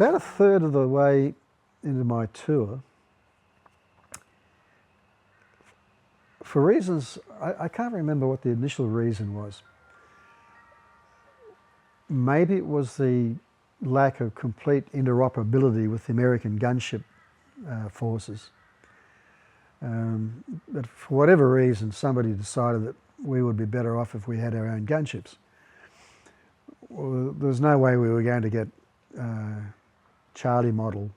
about a third of the way into my tour, for reasons, I can't remember what the initial reason was. Maybe it was the lack of complete interoperability with the American gunship forces. But for whatever reason, somebody decided that we would be better off if we had our own gunships. Well, there was no way we were going to get Charlie model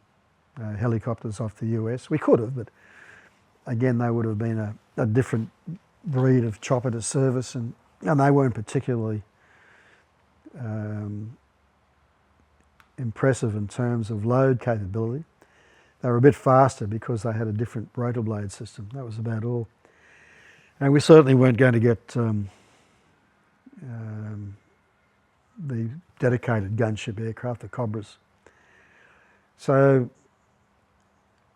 helicopters off the US. We could have, but again, they would have been a different breed of chopper to service, and they weren't particularly impressive in terms of load capability. They were a bit faster because they had a different rotor blade system. That was about all. And we certainly weren't going to get the dedicated gunship aircraft, the Cobras. So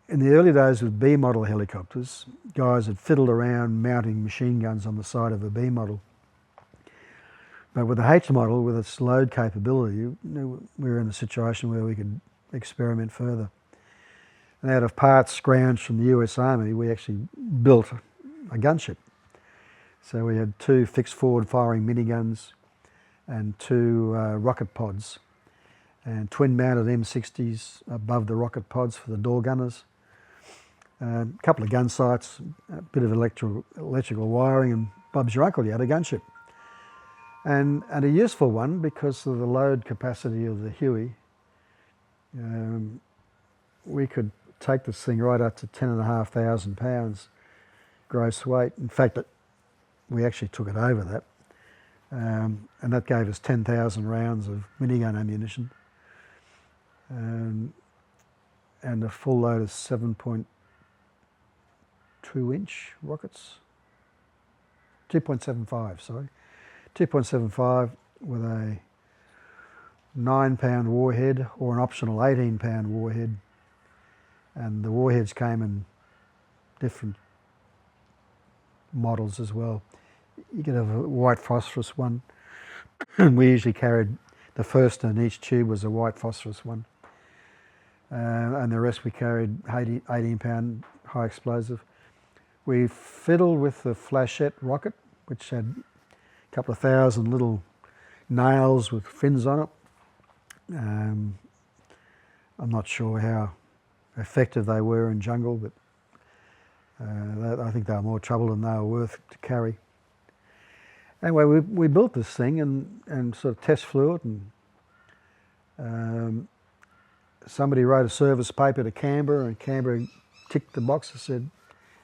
in the early days with B model helicopters, guys had fiddled around mounting machine guns on the side of a B model. But with the H model, with its load capability, we were in a situation where we could experiment further. And out of parts scrounged from the US Army, we actually built a gunship. So we had 2 fixed forward firing miniguns and 2 rocket pods, and twin mounted M60s above the rocket pods for the door gunners. A couple of gun sights, a bit of electrical wiring, and Bob's your uncle, you had a gunship. And a useful one because of the load capacity of the Huey. We could take this thing right up to 10,500 pounds gross weight. In fact, we actually took it over that. And that gave us 10,000 rounds of minigun ammunition. And a full load of 7.2 inch rockets. 2.75, sorry. 2.75 with a 9-pound warhead or an optional 18-pound warhead. And the warheads came in different models as well. You could have a white phosphorus one, and we usually carried the first in each tube was a white phosphorus one. And the rest we carried 18-pound high explosive. We fiddled with the flechette rocket, which had a couple of thousand little nails with fins on it. I'm not sure how effective they were in jungle, but I think they were more trouble than they were worth to carry. Anyway, we built this thing and sort of test flew it, and somebody wrote a service paper to Canberra, and Canberra ticked the box and said,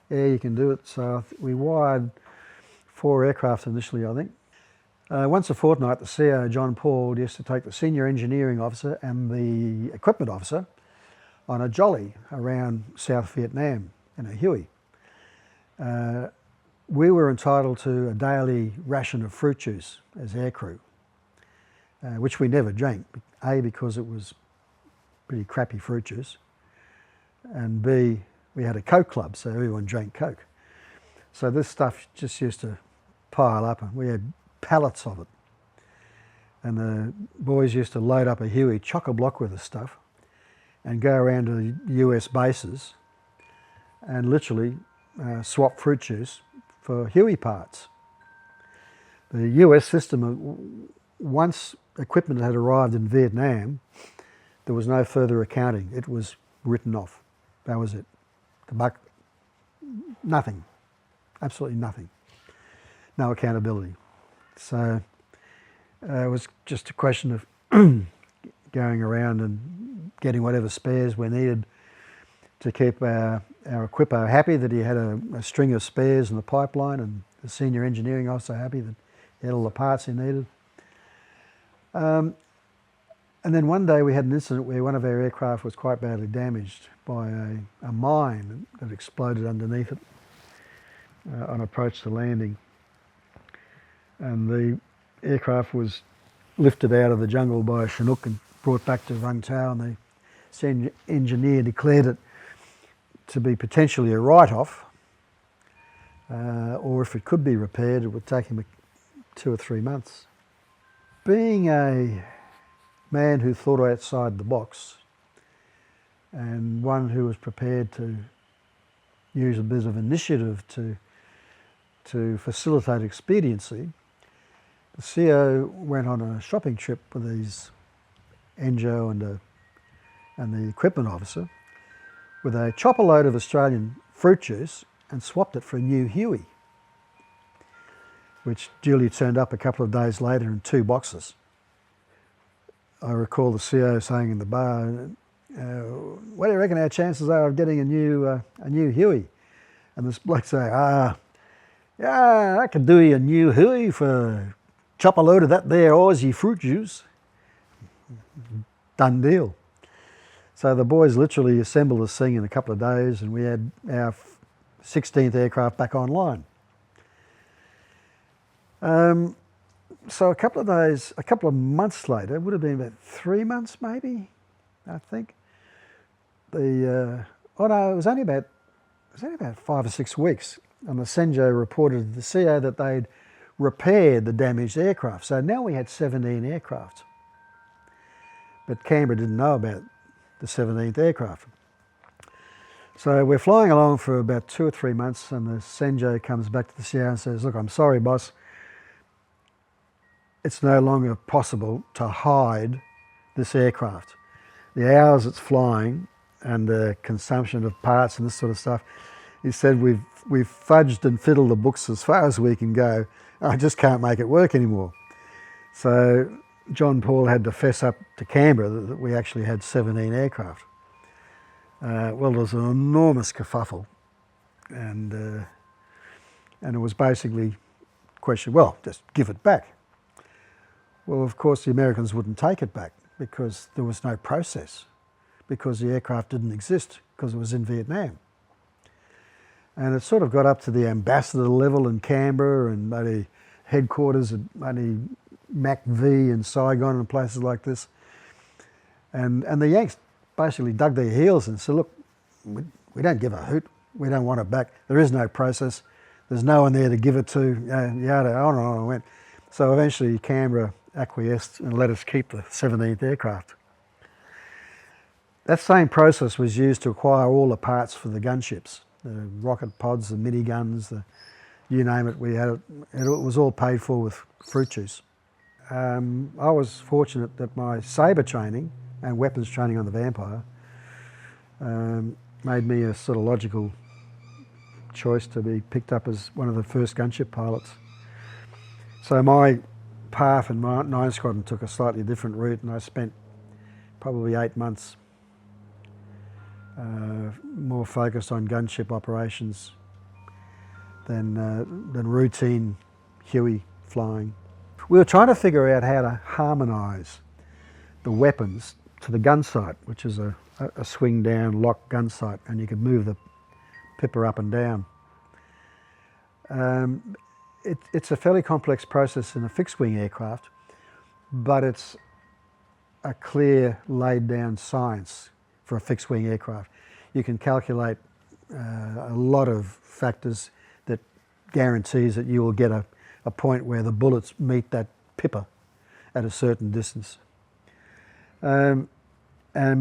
yeah, you can do it. So we wired 4 aircraft initially, I think. Once a fortnight, the CO, John Paul, used to take the senior engineering officer and the equipment officer on a jolly around South Vietnam in a Huey. We were entitled to a daily ration of fruit juice as aircrew, which we never drank. A, because it was pretty crappy fruit juice, and B, we had a Coke club, so everyone drank Coke. So this stuff just used to pile up, and we had pallets of it. And the boys used to load up a Huey chock-a-block with the stuff and go around to the US bases and literally swap fruit juice for Huey parts. The US system, once equipment had arrived in Vietnam, there was no further accounting. It was written off. That was it. The buck, nothing, absolutely nothing. No accountability. So it was just a question of going around and getting whatever spares we needed to keep our equipo happy that he had a string of spares in the pipeline, and the senior engineering officer happy that he had all the parts he needed. And then one day we had an incident where one of our aircraft was quite badly damaged by a mine that exploded underneath it on approach to landing. And the aircraft was lifted out of the jungle by a Chinook and brought back to Vung Tau, and the senior engineer declared it to be potentially a write-off, or if it could be repaired, it would take him 2 or 3 months. Being a man who thought outside the box, and one who was prepared to use a bit of initiative to facilitate expediency. The CO went on a shopping trip with his NGO and the equipment officer with a chopper load of Australian fruit juice and swapped it for a new Huey, which duly turned up a couple of days later in 2 boxes. I recall the CO saying in the bar, what do you reckon our chances are of getting a new Huey? And this bloke say, yeah, I could do you a new Huey for chop a load of that there Aussie fruit juice. Done deal. So the boys literally assembled this thing in a couple of days, and we had our 16th aircraft back online. So a couple of months later, it would have been about 3 months maybe, I think. It was only about 5 or 6 weeks, and the Senjo reported to the CO that they'd repaired the damaged aircraft. So now we had 17 aircraft. But Canberra didn't know about the 17th aircraft. So we're flying along for about 2 or 3 months, and the Senjo comes back to the CO and says, look, I'm sorry, boss. It's no longer possible to hide this aircraft. The hours it's flying and the consumption of parts and this sort of stuff, he said, we've fudged and fiddled the books as far as we can go. I just can't make it work anymore. So John Paul had to fess up to Canberra that we actually had 17 aircraft. Well, there was an enormous kerfuffle, and it was basically a question, well, just give it back. Well, of course, the Americans wouldn't take it back because there was no process, because the aircraft didn't exist, because it was in Vietnam. And it sort of got up to the ambassador level in Canberra and maybe headquarters at maybe MAC-V in Saigon and places like this. And the Yanks basically dug their heels and said, look, we don't give a hoot. We don't want it back. There is no process. There's no one there to give it to. Yada, on and on it went. So eventually Canberra acquiesced and let us keep the 17th aircraft. That same process was used to acquire all the parts for the gunships, the rocket pods, the miniguns, you name it, we had it. It was all paid for with fruit juice. I was fortunate that my sabre training and weapons training on the Vampire made me a sort of logical choice to be picked up as one of the first gunship pilots. So my path in 9 Squadron took a slightly different route, and I spent probably 8 months more focused on gunship operations than routine Huey flying. We were trying to figure out how to harmonise the weapons to the gun sight, which is a swing down lock gun sight, and you could move the pipper up and down. It's a fairly complex process in a fixed wing aircraft, but it's a clear laid down science for a fixed wing aircraft. You can calculate a lot of factors that guarantees that you will get a point where the bullets meet that pipper at a certain distance. And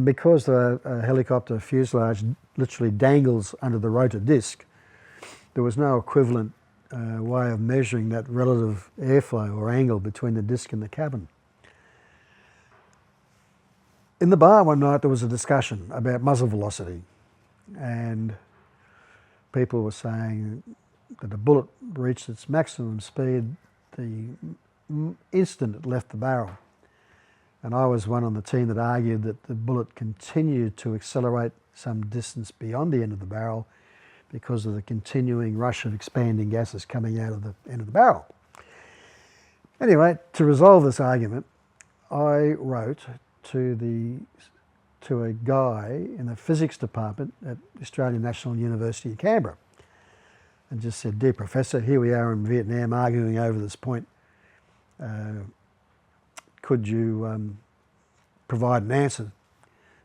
because the helicopter fuselage literally dangles under the rotor disc, there was no equivalent way of measuring that relative airflow or angle between the disc and the cabin. In the bar one night there was a discussion about muzzle velocity, and people were saying that a bullet reached its maximum speed the instant it left the barrel. And I was one on the team that argued that the bullet continued to accelerate some distance beyond the end of the barrel because of the continuing rush of expanding gases coming out of the end of the barrel. Anyway, to resolve this argument, I wrote to a guy in the physics department at Australian National University in Canberra and just said, "Dear Professor, here we are in Vietnam arguing over this point. Could you provide an answer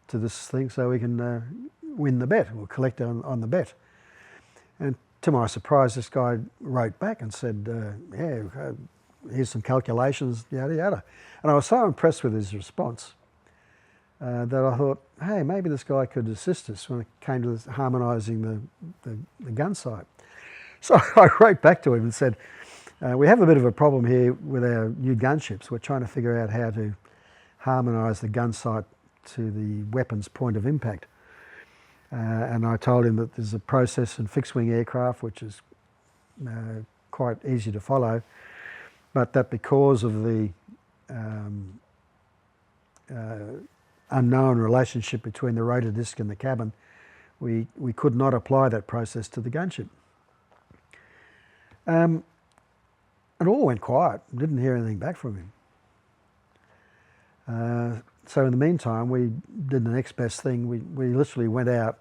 to this thing so we can win the bet or collect on the bet?" And to my surprise, this guy wrote back and said, yeah, here's some calculations, yada, yada. And I was so impressed with his response that I thought, hey, maybe this guy could assist us when it came to harmonising the gun sight. So I wrote back to him and said, we have a bit of a problem here with our new gunships. We're trying to figure out how to harmonise the gun sight to the weapon's point of impact. And I told him that there's a process in fixed-wing aircraft which is quite easy to follow, but that because of the unknown relationship between the rotor disc and the cabin, we could not apply that process to the gunship. It all went quiet. Didn't hear anything back from him. So in the meantime, we did the next best thing. We literally went out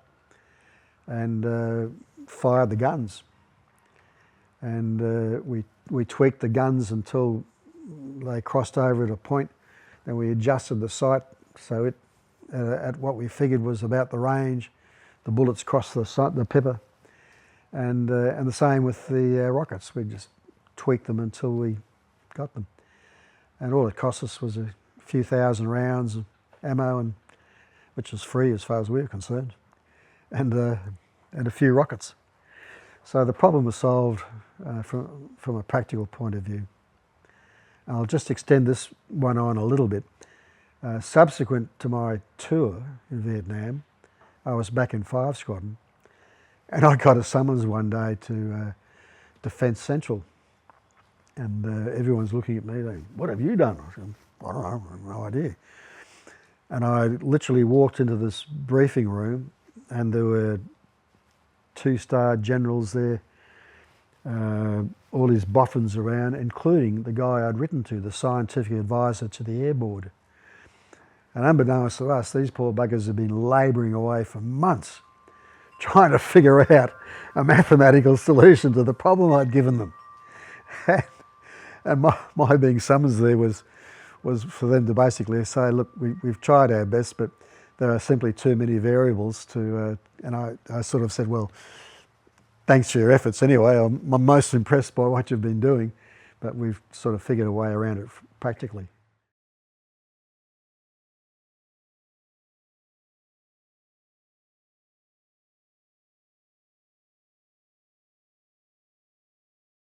and fired the guns. And we tweaked the guns until they crossed over at a point. Then we adjusted the sight so it, at what we figured was about the range, the bullets crossed the sight, the pipper. And the same with the rockets. We just tweaked them until we got them. And all it cost us was a few thousand rounds of ammo, and which was free as far as we were concerned, and a few rockets. So the problem was solved from a practical point of view. I'll just extend this one on a little bit. Subsequent to my tour in Vietnam, I was back in 5 Squadron, and I got a summons one day to Defence Central. And everyone's looking at me like, what have you done? I said, I don't know, I have no idea. And I literally walked into this briefing room, and there were 2-star generals there, all these boffins around, including the guy I'd written to, the scientific advisor to the Air Board. And unbeknownst to us, these poor buggers have been labouring away for months trying to figure out a mathematical solution to the problem I'd given them. And my being summoned there was for them to basically say, look, we've tried our best, but there are simply too many variables to, and I sort of said, well, thanks for your efforts anyway. I'm most impressed by what you've been doing, but we've sort of figured a way around it practically.